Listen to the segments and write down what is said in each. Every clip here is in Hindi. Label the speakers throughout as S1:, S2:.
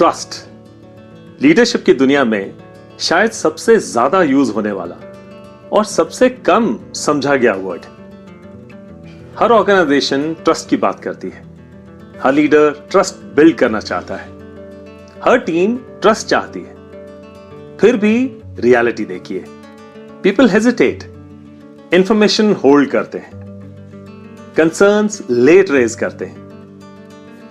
S1: ट्रस्ट लीडरशिप की दुनिया में शायद सबसे ज्यादा यूज होने वाला और सबसे कम समझा गया वर्ड। हर ऑर्गेनाइजेशन ट्रस्ट की बात करती है, हर लीडर ट्रस्ट बिल्ड करना चाहता है, हर टीम ट्रस्ट चाहती है। फिर भी रियलिटी देखिए, पीपल हेजिटेट, इंफॉर्मेशन होल्ड करते हैं, कंसर्न्स लेट रेज करते हैं,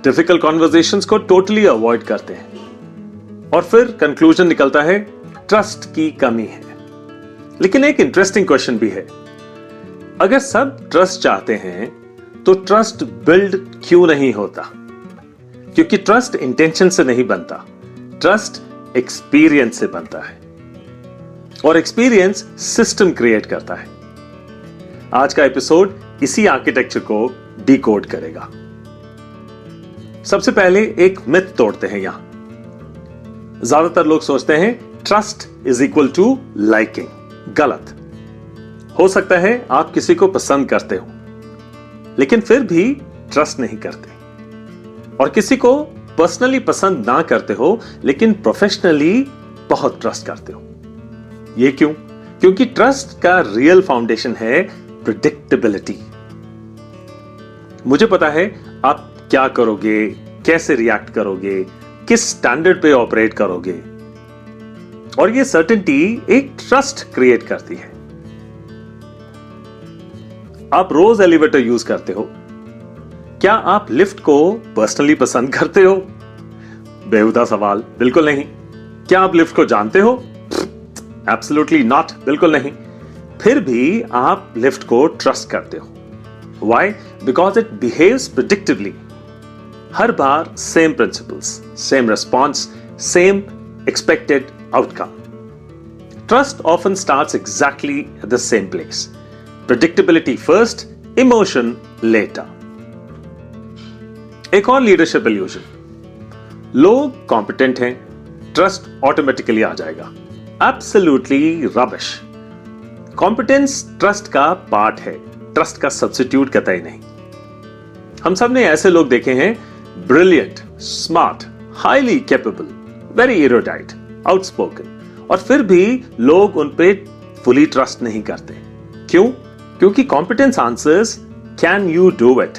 S1: डिफिकल्ट कॉन्वर्सेशंस को टोटली अवॉइड करते हैं और फिर कंक्लूजन निकलता है ट्रस्ट की कमी है। लेकिन एक इंटरेस्टिंग क्वेश्चन भी है, अगर सब ट्रस्ट चाहते हैं तो ट्रस्ट बिल्ड क्यों नहीं होता? क्योंकि ट्रस्ट इंटेंशन से नहीं बनता, ट्रस्ट एक्सपीरियंस से बनता है और एक्सपीरियंस सिस्टम क्रिएट करता है। आज का एपिसोड इसी आर्किटेक्चर को डिकोड करेगा। सबसे पहले एक मिथ तोड़ते हैं यहां। ज्यादातर लोग सोचते हैं trust is equal to liking. गलत। हो सकता है आप किसी को पसंद करते हो लेकिन फिर भी ट्रस्ट नहीं करते, और किसी को पर्सनली पसंद ना करते हो लेकिन प्रोफेशनली बहुत ट्रस्ट करते हो। ये क्यों? क्योंकि ट्रस्ट का रियल फाउंडेशन है प्रेडिक्टेबिलिटी। मुझे पता है आप क्या करोगे, कैसे रिएक्ट करोगे, किस स्टैंडर्ड पे ऑपरेट करोगे, और ये सर्टेनिटी एक ट्रस्ट क्रिएट करती है। आप रोज एलिवेटर यूज करते हो, क्या आप लिफ्ट को पर्सनली पसंद करते हो? बेहुदा सवाल, बिल्कुल नहीं। क्या आप लिफ्ट को जानते हो? एब्सोल्युटली नॉट, बिल्कुल नहीं। फिर भी आप लिफ्ट को ट्रस्ट करते हो। Why? Because it behaves predictably. हर बार same principles, same response, same expected outcome. Trust often starts exactly at the same place. Predictability first, emotion later. एक और लीडरशिप इल्यूजन, लोग कॉम्पिटेंट हैं, ट्रस्ट ऑटोमेटिकली आ जाएगा। Absolutely rubbish. कॉम्पिटेंस ट्रस्ट का पार्ट है, ट्रस्ट का सब्स्टिट्यूट कतई नहीं। हम सब ने ऐसे लोग देखे हैं, brilliant, smart, highly capable, very erudite, outspoken, और फिर भी लोग उन पे फुली ट्रस्ट नहीं करते। क्यों? क्योंकि competence answers can you do it,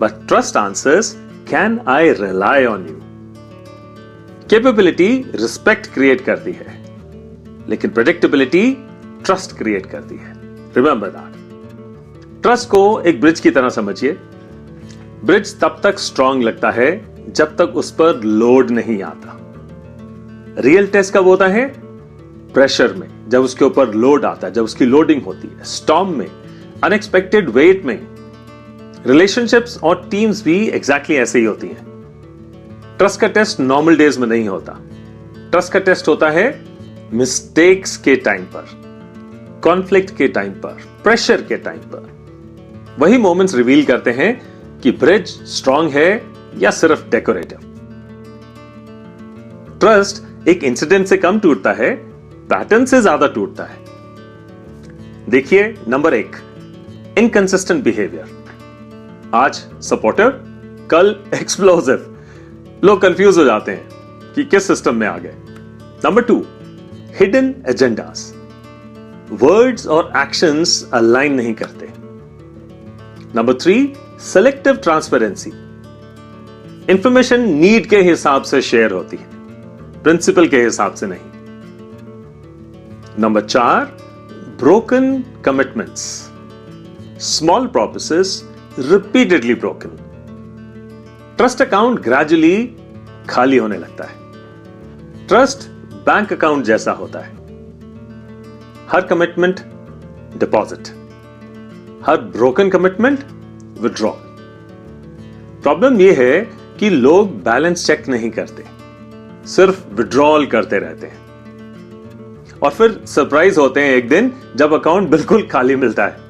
S1: but trust answers can I rely on you. Capability respect create करती है लेकिन प्रेडिक्टेबिलिटी ट्रस्ट क्रिएट करती है। Remember that. ट्रस्ट को एक ब्रिज की तरह समझिए। ब्रिज तब तक स्ट्रांग लगता है जब तक उस पर लोड नहीं आता। रियल टेस्ट कब होता है? प्रेशर में, जब उसके ऊपर लोड आता है, जब उसकी लोडिंग होती है। स्टॉर्म में, अनएक्सपेक्टेड वेट में। रिलेशनशिप्स और टीम्स भी एग्जैक्टली ऐसे ही होती हैं। ट्रस्ट का टेस्ट नॉर्मल डेज में नहीं होता। ट्रस्ट का टेस्ट होता है मिस्टेक्स के टाइम पर, कॉन्फ्लिक्ट के टाइम पर, प्रेशर के टाइम पर। वही मोमेंट्स रिवील करते हैं कि ब्रिज स्ट्रांग है या सिर्फ डेकोरेटिव। ट्रस्ट एक इंसिडेंट से कम टूटता है, पैटर्न से ज्यादा टूटता है। देखिए, नंबर 1, इनकंसिस्टेंट बिहेवियर। आज सपोर्टिव, कल एक्सप्लोसिव। लोग कंफ्यूज हो जाते हैं कि किस सिस्टम में आ गए। Number 2, hidden agendas. वर्ड्स और एक्शंस अलाइन नहीं करते। Number 3, selective transparency. Information need के हिसाब से शेयर होती है, प्रिंसिपल के हिसाब से नहीं। Number 4, broken commitments. Small promises repeatedly broken. Trust account gradually खाली होने लगता है। ट्रस्ट बैंक अकाउंट जैसा होता है, हर कमिटमेंट डिपॉजिट, हर ब्रोकन कमिटमेंट विड्रॉल। प्रॉब्लम यह है कि लोग बैलेंस चेक नहीं करते, सिर्फ विड्रॉल करते रहते हैं और फिर सरप्राइज होते हैं एक दिन जब अकाउंट बिल्कुल खाली मिलता है।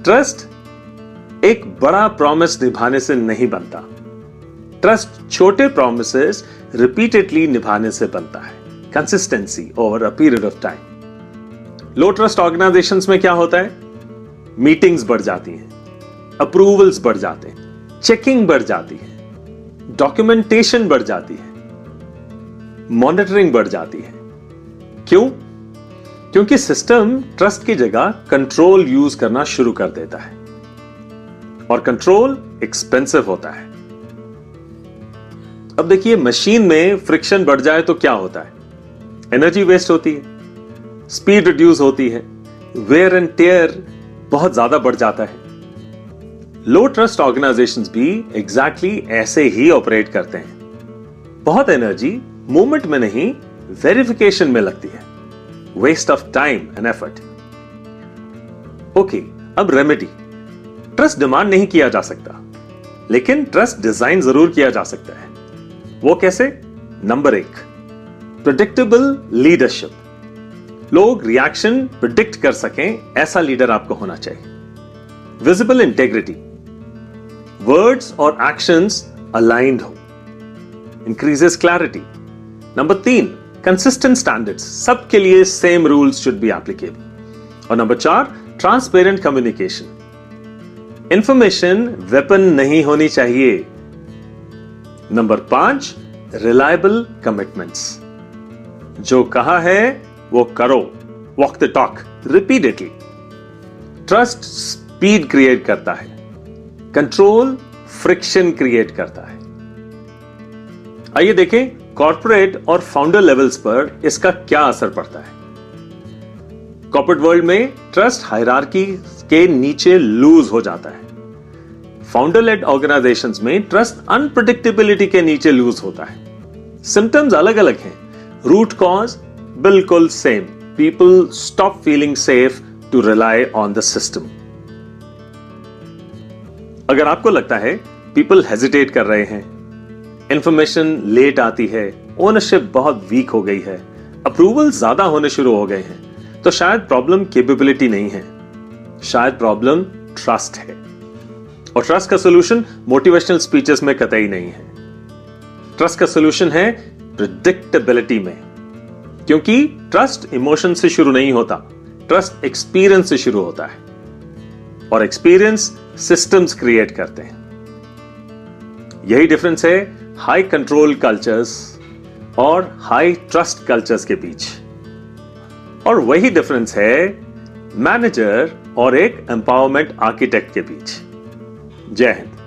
S1: ट्रस्ट एक बड़ा प्रॉमिस निभाने से नहीं बनता, ट्रस्ट छोटे प्रॉमिसेस रिपीटेडली निभाने से बनता है। Consistency over a period of time. Low trust organisations में क्या होता है? मीटिंग्स बढ़ जाती हैं, अप्रूवल्स बढ़ जाते हैं, चेकिंग बढ़ जाती है, डॉक्यूमेंटेशन बढ़ जाती है, मॉनिटरिंग बढ़ जाती है। क्यों? क्योंकि सिस्टम ट्रस्ट की जगह कंट्रोल यूज करना शुरू कर देता है, और कंट्रोल एक्सपेंसिव होता है। अब देखिए, मशीन में फ्रिक्शन बढ़ जाए तो क्या होता है? एनर्जी वेस्ट होती है, स्पीड रिड्यूस होती है, वेयर एंड टेयर बहुत ज्यादा बढ़ जाता है। लो ट्रस्ट ऑर्गेनाइजेशंस भी एग्जैक्टली ऐसे ही ऑपरेट करते हैं। बहुत एनर्जी मूवमेंट में नहीं, वेरिफिकेशन में लगती है। Waste of time and effort. Okay, अब रेमेडी। ट्रस्ट डिमांड नहीं किया जा सकता, लेकिन ट्रस्ट डिजाइन जरूर किया जा सकता है। वो कैसे? Number 1, predictable leadership. लोग रिएक्शन प्रिडिक्ट कर सकें, ऐसा लीडर आपको होना चाहिए। विजिबल इंटेग्रिटी, वर्ड्स और एक्शंस अलाइंड हो, increases clarity. Number 3, consistent standards, सबके लिए same rules should be applicable. और number 4, transparent communication. Information weapon नहीं होनी चाहिए। Number 5, reliable commitments. जो कहा है वो करो, walk the talk repeatedly. Trust speed create करता है, कंट्रोल फ्रिक्शन क्रिएट करता है। आइए देखें कॉर्पोरेट और फाउंडर लेवल्स पर इसका क्या असर पड़ता है। कॉर्पोरेट वर्ल्ड में ट्रस्ट हायरार्की के नीचे लूज हो जाता है। फाउंडर लेड ऑर्गेनाइजेशंस में ट्रस्ट अनप्रेडिक्टेबिलिटी के नीचे लूज होता है। सिम्टम्स अलग अलग हैं, रूट कॉज बिल्कुल same. People stop feeling safe to rely on the system. अगर आपको लगता है पीपल हेजिटेट कर रहे हैं, इंफॉर्मेशन लेट आती है, ओनरशिप बहुत वीक हो गई है, अप्रूवल ज्यादा होने शुरू हो गए हैं, तो शायद प्रॉब्लम कैपेबिलिटी नहीं है, शायद प्रॉब्लम ट्रस्ट है। और ट्रस्ट का सॉल्यूशन मोटिवेशनल स्पीचेस में कतई नहीं है। ट्रस्ट का सॉल्यूशन है प्रेडिक्टेबिलिटी में, क्योंकि ट्रस्ट इमोशन से शुरू नहीं होता, ट्रस्ट एक्सपीरियंस से शुरू होता है, और एक्सपीरियंस सिस्टम्स क्रिएट करते हैं। यही डिफरेंस है हाई कंट्रोल कल्चर्स और हाई ट्रस्ट कल्चर्स के बीच, और वही डिफरेंस है मैनेजर और एक एम्पावरमेंट आर्किटेक्ट के बीच। जय हिंद।